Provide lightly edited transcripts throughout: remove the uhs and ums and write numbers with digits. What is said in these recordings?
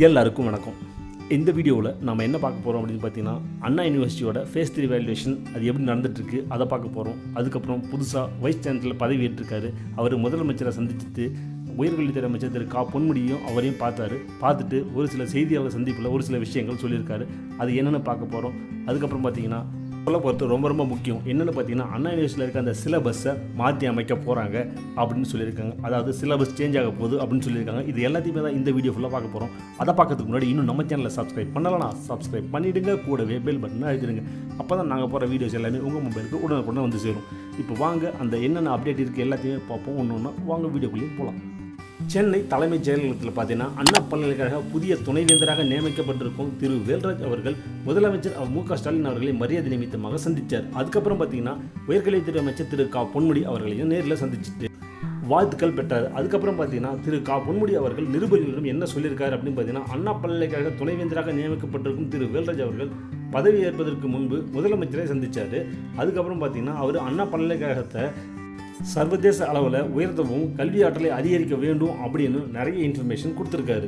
எல்லாருக்கும் வணக்கம். இந்த வீடியோவில் நம்ம என்ன பார்க்க போகிறோம் அப்படின்னு பார்த்தீங்கன்னா, அண்ணா யூனிவர்சிட்டியோட ஃபேஸ் 3 வேல்யூவேஷன் அது எப்படி நடந்துட்டுருக்கு அதை பார்க்க போகிறோம். அதுக்கப்புறம் புதுசாக வைஸ் சான்சலர் பதவி ஏற்றிருக்காரு. அவர் முதலமைச்சரை சந்திச்சுட்டு உயர்கல்வித்துறை அமைச்சர் திரு பொன்முடியும் அவரையும் பார்த்துட்டு ஒரு சில செய்தியாளர் சந்திப்பில் ஒரு சில விஷயங்கள் சொல்லியிருக்காரு. அது என்னென்னு பார்க்க போகிறோம். அதுக்கப்புறம் பார்த்தீங்கன்னா சொல்ல பொறுத்து ரொம்ப முக்கியம் என்னென்னு பார்த்தீங்கன்னா, அண்ணா யூனிவர்சிட்டியில் இருக்க அந்த சிலபஸை மாற்றி அமைக்க போகிறாங்க அப்படின்னு சொல்லியிருக்காங்க. அதாவது சிலபஸ் சேஞ்ச் ஆக போகுது அப்படின்னு சொல்லியிருக்காங்க. இது எல்லாத்தையுமே தான் இந்த வீடியோ ஃபுல்லாக பார்க்க போகிறோம். அதை பார்க்கறதுக்கு முன்னாடி இன்னும் நம்ம சேனலில் சப்ஸ்கிரைப் பண்ணலன்னா சப்ஸ்கிரைப் பண்ணிவிடுங்க, கூடவே பெல் பட்டனை அழுத்திடுங்க. அப்போ தான் நாங்கள் போகிற வீடியோஸ் எல்லாமே உங்கள் மொபைலுக்கு உடனுக்குடன் வந்து சேரும். இப்போ வாங்க அந்த என்னென்ன அப்டேட் இருக்குது எல்லாத்தையுமே பார்ப்போம். ஒன்று வாங்க வீடியோக்குள்ளேயும் போகலாம். சென்னை தலைமைச் செயலகத்தில் பார்த்தீங்கன்னா, அண்ணா பல்கலைக்கழக புதிய துணைவேந்தராக நியமிக்கப்பட்டிருக்கும் திரு வேல்ராஜ் அவர்கள் முதலமைச்சர் மு.க. ஸ்டாலின் அவர்களை மரியாதை நிமித்தமாக சந்தித்தார். அதுக்கப்புறம் பார்த்தீங்கன்னா, உயர்கல்வித்துறை அமைச்சர் திரு பொன்முடி அவர்களையும் நேரில் சந்திச்சுட்டு வாழ்த்துக்கள் பெற்றார். அதுக்கப்புறம் பார்த்தீங்கன்னா, திரு பொன்முடி அவர்கள் நிருபர்களிடம் என்ன சொல்லியிருக்காரு அப்படின்னு பார்த்தீங்கன்னா, அண்ணா பல்கலைக்கழக துணைவேந்தராக நியமிக்கப்பட்டிருக்கும் திரு வேல்ராஜ் அவர்கள் பதவி ஏற்பதற்கு முன்பு முதலமைச்சரை சந்தித்தார். அதுக்கப்புறம் பார்த்தீங்கன்னா, அவர் அண்ணா பல்கலைக்கழகத்தை சர்வதேச அளவில் உயர்த்தவும் கல்வி ஆற்றலை அதிகரிக்க வேண்டும் அப்படின்னு நிறைய இன்ஃபர்மேஷன் கொடுத்துருக்காரு.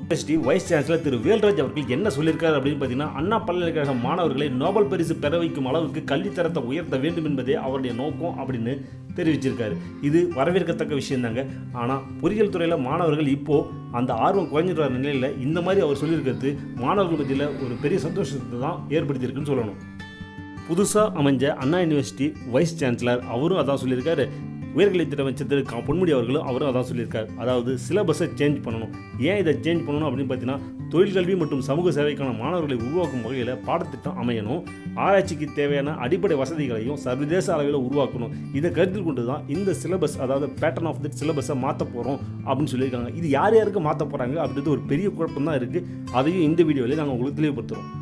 யூனிவர்சிட்டி வைஸ் சான்சலர் திரு வேல்ராஜ் அவர்கள் என்ன சொல்லியிருக்காரு அப்படின்னு பார்த்தீங்கன்னா, அண்ணா பல்கலைக்கழக மாணவர்களை நோபல் பரிசு பெற வைக்கும் அளவுக்கு கல்வித்தரத்தை உயர்த்த வேண்டும் என்பதே அவருடைய நோக்கம் அப்படின்னு தெரிவிச்சிருக்காரு. இது வரவேற்கத்தக்க விஷயம் தாங்க. ஆனால் பொறியியல் துறையில் மாணவர்கள் இப்போது அந்த ஆர்வம் குறைஞ்சிட்டு வர நிலையில் இந்த மாதிரி அவர் சொல்லியிருக்கிறது மாணவர்கள் மத்தியில் ஒரு பெரிய சந்தோஷத்தை தான் ஏற்படுத்தியிருக்குன்னு சொல்லணும். புதுசாக அமைஞ்ச அண்ணா யூனிவர்சிட்டி வைஸ் சான்சலர் அவரும் அதான் சொல்லியிருக்காரு. உயர்கல்வித்துறை அமைச்சர் திரு பொன்முடி அவரும் அதான் சொல்லியிருக்காரு. அதாவது சிலபஸை சேஞ்ச் பண்ணணும். ஏன் இதை சேஞ்ச் பண்ணணும் அப்படின்னு பார்த்தீங்கன்னா, தொழிற்கல்வி மற்றும் சமூக சேவைக்கான மாணவர்களை உருவாக்கும் வகையில் பாடத்திட்டம் அமையணும். ஆராய்ச்சிக்கு தேவையான அடிப்படை வசதிகளையும் சர்வதேச அளவில் உருவாக்கணும். இதை கருத்தில் கொண்டு தான் இந்த சிலபஸ், அதாவது பேட்டர்ன் ஆஃப் தி சிலபஸை மாற்ற போகிறோம் அப்படின்னு சொல்லியிருக்காங்க. இது யாருக்கு மாற்ற போகிறாங்க அப்படின்றது ஒரு பெரிய குழப்பம் தான் இருக்குது. அதையும் இந்த வீடியோவில் நாங்கள் உங்களுக்கு தெளிவுபடுத்துகிறோம்.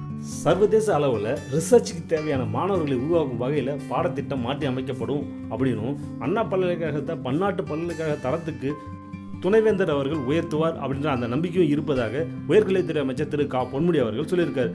சர்வதேச அளவில் ரிசர்ச்சுக்கு தேவையான மாணவர்களை உருவாக்கும் வகையில் பாடத்திட்டம் மாற்றி அமைக்கப்படும் அப்படின்னும், அண்ணா பல்கலைக்கழகத்தை பன்னாட்டு பல்கலைக்கழக தரத்துக்கு துணைவேந்தர் அவர்கள் உயர்த்துவார் அப்படின்ற அந்த நம்பிக்கையும் இருப்பதாக உயர்கல்வித்துறை அமைச்சர் திரு பொன்முடி அவர்கள் சொல்லியிருக்கார்.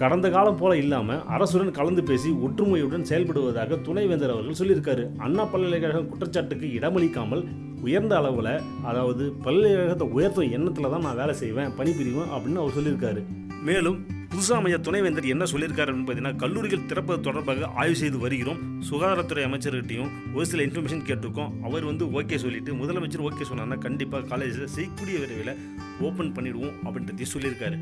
கடந்த காலம் போல இல்லாமல் அரசுடன் கலந்து பேசி ஒற்றுமையுடன் செயல்படுவதாக துணைவேந்தர் அவர்கள் சொல்லியிருக்காரு. அண்ணா பல்கலைக்கழக குற்றச்சாட்டுக்கு இடமளிக்காமல் உயர்ந்த அளவில், அதாவது பல்கலைக்கழகத்தை உயர்த்தும் எண்ணத்தில் தான் நான் வேலை செய்வேன், பணிபுரிவேன் அப்படின்னு அவர் சொல்லியிருக்காரு. மேலும் புதுசாக அமைச்ச துணைவேந்தர் என்ன சொல்லியிருக்காரு அப்படின்னு பார்த்தீங்கன்னா, கல்லூரிகள் திறப்பது தொடர்பாக ஆய்வு செய்து வருகிறோம். சுகாதாரத்துறை அமைச்சர்கிட்டையும் ஒரு சில இன்ஃபர்மேஷன் கேட்டிருக்கோம். அவர் ஓகே சொல்லிட்டு முதலமைச்சர் ஓகே சொன்னார்னா கண்டிப்பாக காலேஜில் செய்யக்கூடிய விரைவில் ஓப்பன் பண்ணிவிடுவோம் அப்படின்றதையும் சொல்லியிருக்காரு.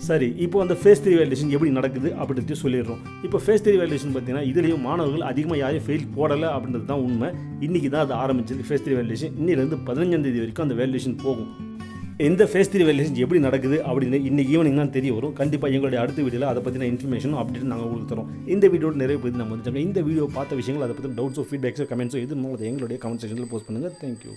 சரி, இப்போ அந்த ஃபேஸ் 3 வேல்யூவேஷன் எப்படி நடக்குது அப்படின்றதையும் சொல்லிடுறோம். இப்போ ஃபேஸ் 3 வேல்யூவேஷன் பார்த்தீங்கன்னா, இதுலேயும் மாணவர்கள் அதிகமாக யாரையும் ஃபெயில் போடலை அப்படின்றது தான் உண்மை. இன்றைக்கி தான் அது ஆரம்பிச்சிருக்கு. ஃபேஸ் 3 வேல்யூவேஷன் இன்னிலேருந்து 15ஆம் தேதி வரைக்கும் அந்த வேல்யூவேஷன் போகும். இந்த ஃபேஸ் 3 வேல்யூவேஷன் எப்படி நடக்குது அப்படின்னு இன்றைக்கி ஈவினிங் தான் தெரிய வரும். கண்டிப்பாக எங்களுடைய அடுத்த வீடியோவில் அதை பற்றின இன்ஃபர்மேஷனும் அப்டேட் நாங்கள் உங்களுக்கு தரோம். இந்த வீடியோட நிறைய பேர் நம்ம வந்துட்டாங்க. இந்த வீடியோ பார்த்த விஷயங்கள், அதை பற்றி டவுட்ஸோ ஃபீட்பேக்ஸோ கமெண்ட்ஸோ எது எங்களுடைய கமெண்ட் செக்ஷனில் போஸ்ட் பண்ணுங்கள். தேங்க்யூ.